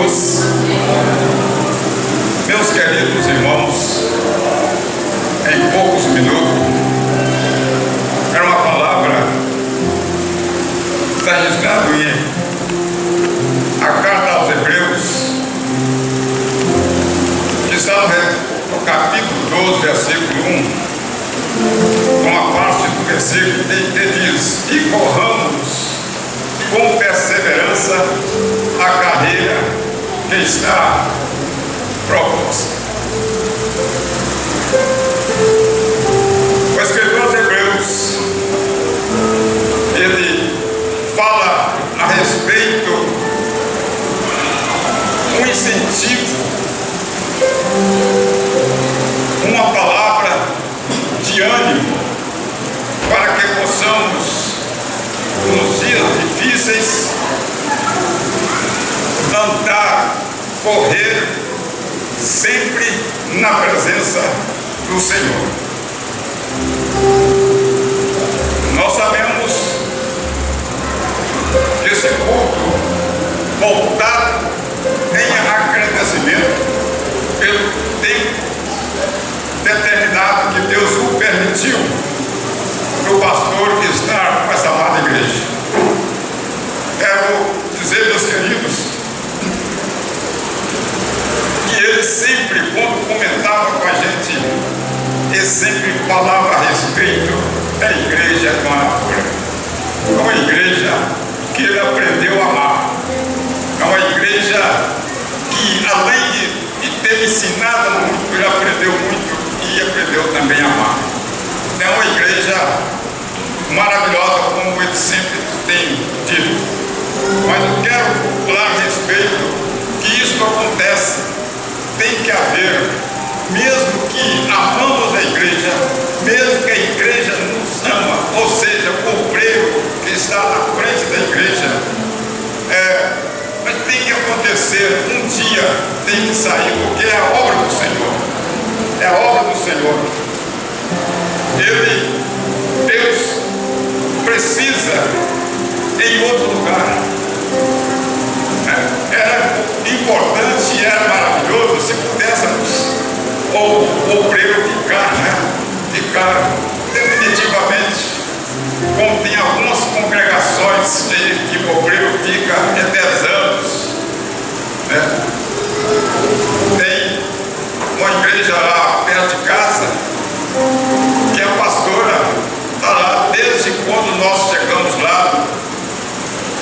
Jesus. Meus queridos irmãos, em poucos minutos, era uma palavra está registrado em a carta aos Hebreus, que está no capítulo 12, versículo 1, uma parte do versículo que diz: e corramos com perseverança a carreira que está proposta. O escritor aos Hebreus, ele fala a respeito um incentivo, uma palavra de ânimo para que possamos, nos dias difíceis, andar, correr sempre na presença do Senhor. Nós sabemos que esse culto voltado em agradecimento pelo tempo determinado que Deus o permitiu para o pastor estar com essa amada igreja. Quero dizer, meus queridos, que ele sempre, quando comentava com a gente, ele sempre falava a respeito da igreja do Anapura. É uma igreja que ele aprendeu a amar. É uma igreja que, além de ter ensinado muito, ele aprendeu muito e aprendeu também a amar. É uma igreja maravilhosa, como ele sempre tem dito. Mas eu quero falar a respeito que isso acontece, tem que haver, mesmo que amamos a igreja, mesmo que a igreja nos ama, ou seja, o obreiro que está na frente da igreja, mas tem que acontecer, um dia tem que sair, porque é a obra do Senhor, é a obra do Senhor. Deus precisa em outro lugar. Era importante, era maravilhoso se pudéssemos o obreiro ficar definitivamente, como tem algumas congregações que o obreiro fica até 10 anos, né? Tem uma igreja lá perto de casa que a pastora está lá desde quando nós chegamos lá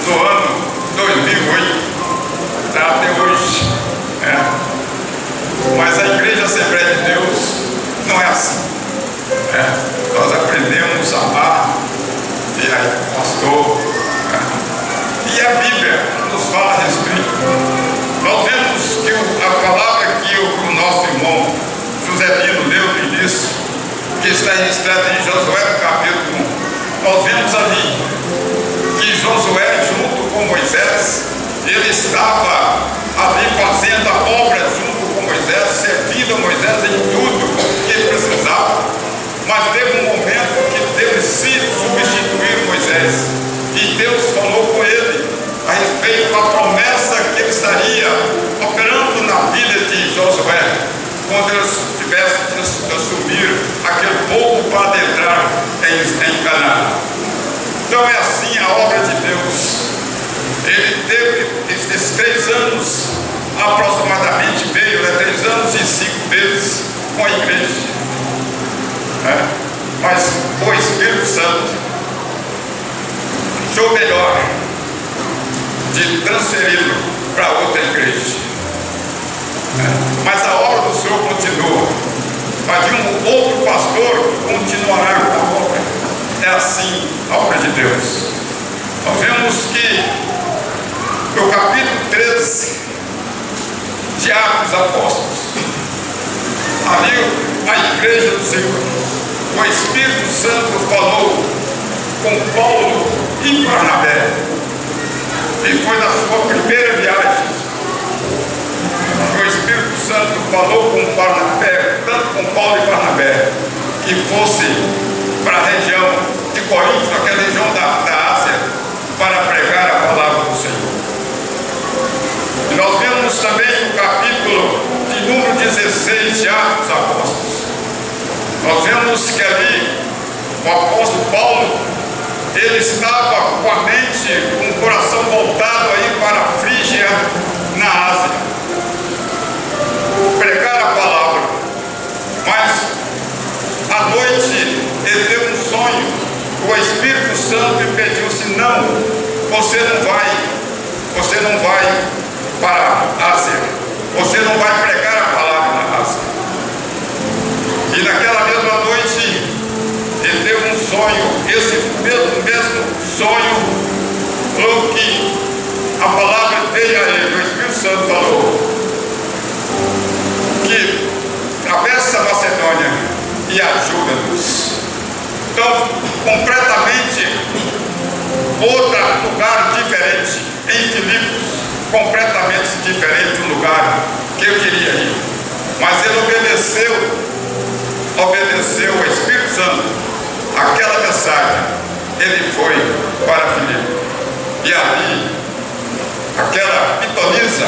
no ano 2008 até hoje, né? Mas a igreja Assembleia de Deus não é assim, né? Nós aprendemos a amar, e aí pastor, né? E a Bíblia nos fala a respeito. Nós vemos que a palavra que o nosso irmão José Lino leu no início, que está registrada em Josué no capítulo 1, nós vemos ali que Josué, junto com Moisés, ele estava ali fazendo a obra junto com Moisés, servindo a Moisés em tudo que ele precisava. Mas teve um momento que teve se substituir Moisés, e Deus falou com ele a respeito da promessa que ele estaria operando na vida de Josué, quando ele tivesse de assumir aquele povo para adentrar em Canaã. Então é assim a obra de Deus. Ele teve esses 3 anos, aproximadamente meio, 3 anos e 5 meses com a igreja, né? Mas o Espírito Santo achou melhor de transferi-lo para outra igreja, né? Mas a obra do Senhor continua, mas de um outro pastor continuará com a obra. É assim a obra de Deus. Nós vemos que no capítulo 13 de Atos Apóstolos, ali a igreja do Senhor, o Espírito Santo falou com Paulo e Barnabé, e foi na sua primeira viagem. O Espírito Santo falou com Barnabé, tanto com Paulo e Barnabé, que fosse para a região de Corinto, aquela região da Ásia, para pregar a palavra do Senhor. E nós vemos vemos também no capítulo de número 16 de Atos dos Apóstolos. Nós vemos que ali o apóstolo Paulo, ele estava com a mente, com o coração voltado aí para a Frígia, na Ásia, pregar a palavra. Mas à noite ele teve um sonho, o Espírito Santo lhe pediu assim: não, você não vai para a Ásia, você não vai pregar a palavra na Ásia. E naquela mesma noite ele teve um sonho, esse mesmo sonho, logo que a palavra veio a ele, o Espírito Santo falou que atravessa a Macedônia e ajuda-nos. Então, completamente outro lugar diferente, em Filipos, completamente diferente do lugar que eu queria ir. Mas ele obedeceu ao Espírito Santo, aquela mensagem. Ele foi para Filipos. E ali, aquela pitonisa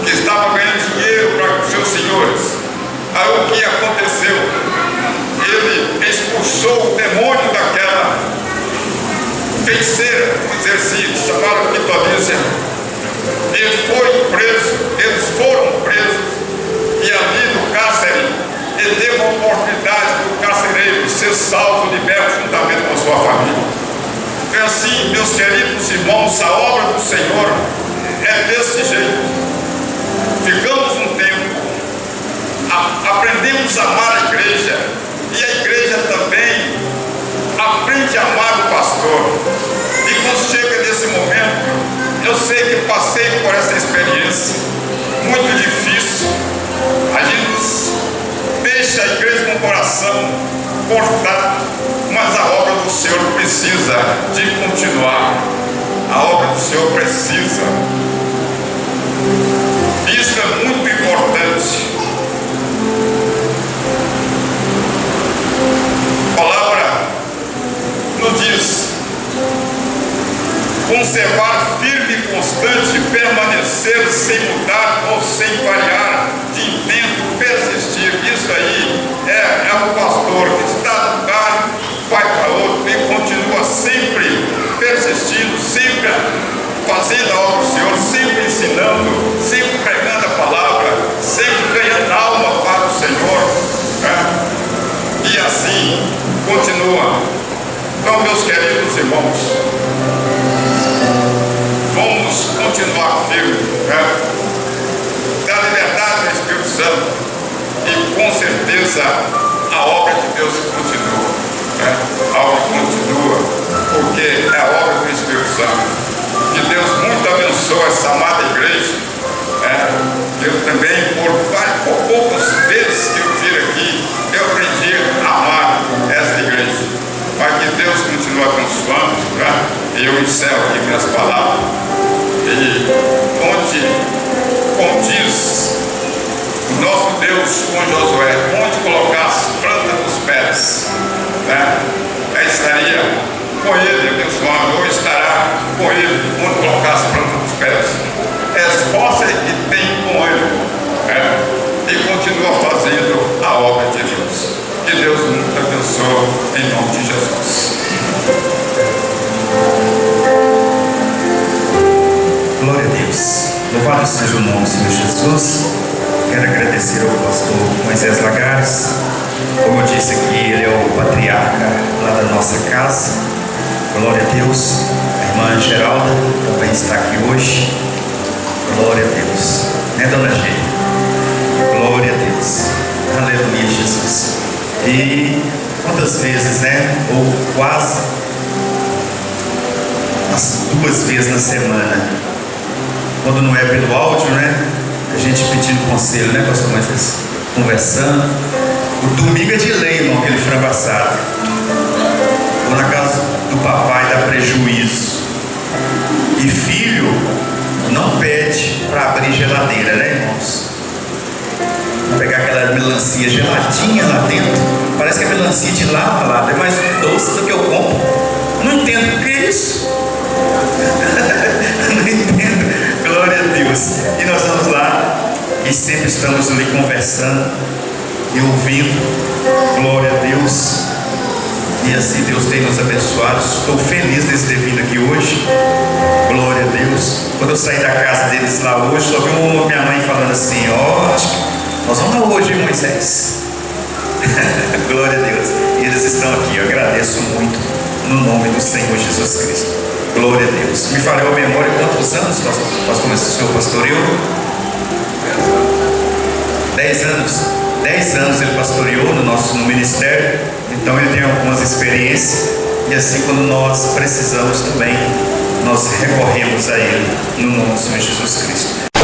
que estava ganhando dinheiro para os seus senhores, aí o que aconteceu? Ele expulsou o demônio daquela feiticeira, vamos dizer assim, chamada pitonisa. Ele foi preso, eles foram presos, e ali no cárcere ele teve a oportunidade do carcereiro ser salvo, liberto juntamente com a sua família. Então assim, meus queridos irmãos, a obra do Senhor é desse jeito. Ficamos um tempo, aprendemos a amar a igreja, e a igreja também aprende a amar o pastor. E quando chega nesse momento, eu sei que passei por essa experiência muito difícil. A gente deixa a igreja com o coração cortado, mas a obra do Senhor precisa de continuar. A obra do Senhor precisa. Isso é muito importante. A palavra nos diz: conservar firme e constante, permanecer sem mudar ou sem variar, de intento, persistir. Isso aí é o pastor que está no lugar, vai para outro e continua sempre persistindo, sempre fazendo a obra do Senhor, sempre ensinando, sempre pregando a palavra, sempre ganhando alma para o Senhor, né? E assim continua. Então, meus queridos irmãos, vamos continuar firmes, né? Da liberdade do Espírito Santo, e com certeza a obra de Deus continua, né? A obra continua, porque é a obra do Espírito Santo. Que Deus muito abençoe essa amada igreja, né? Eu também, por poucas vezes que eu vim aqui, eu aprendi a amar essa igreja. Mas que Deus continue abençoando, né? E eu encerro aqui minhas palavras. E onde condiz o nosso Deus com Josué, onde colocar as plantas dos pés, né? Aí estaria com ele abençoando, ou estará com ele onde colocar as plantas dos pés. Esforça e tem com ele, né? E continua fazendo a obra de Deus. Que Deus nos abençoe em nome de Jesus. Glória a Deus. Louvado seja o nome do Senhor Jesus. Quero agradecer ao pastor Moisés Lagares. Como eu disse aqui, ele é o patriarca lá da nossa casa. Glória a Deus. A irmã Geralda também está aqui hoje. Glória a Deus. Né, dona G? Glória a Deus. Aleluia, Jesus. E quantas vezes, né? Ou quase as 2 vezes na semana, quando não é pelo áudio, né? A gente pedindo conselho, né, pastor Moisés? Conversando. O domingo é de lei, irmão, aquele frango assado. Ou na casa do papai dá prejuízo. E filho não pede para abrir geladeira, né, irmãos? Vou pegar aquela melancia geladinha lá dentro. Parece que a melancia de lava, é mais doce do que eu compro. Não entendo o que é isso. Não entendo. Glória a Deus. E nós e sempre estamos ali conversando e ouvindo. Glória a Deus. E assim Deus tem nos abençoado. Estou feliz de ter vindo aqui hoje. Glória a Deus. Quando eu saí da casa deles lá hoje, só vi minha mãe falando assim: ó, nós vamos lá hoje, hein, Moisés? Glória a Deus. E eles estão aqui. Eu agradeço muito no nome do Senhor Jesus Cristo. Glória a Deus. Me falhou a memória, quantos anos pastor, o senhor pastoreou? 10 anos. 10 anos ele pastoreou no ministério. Então ele tem algumas experiências. E assim, quando nós precisamos também, nós recorremos a ele no nome do Senhor Jesus Cristo.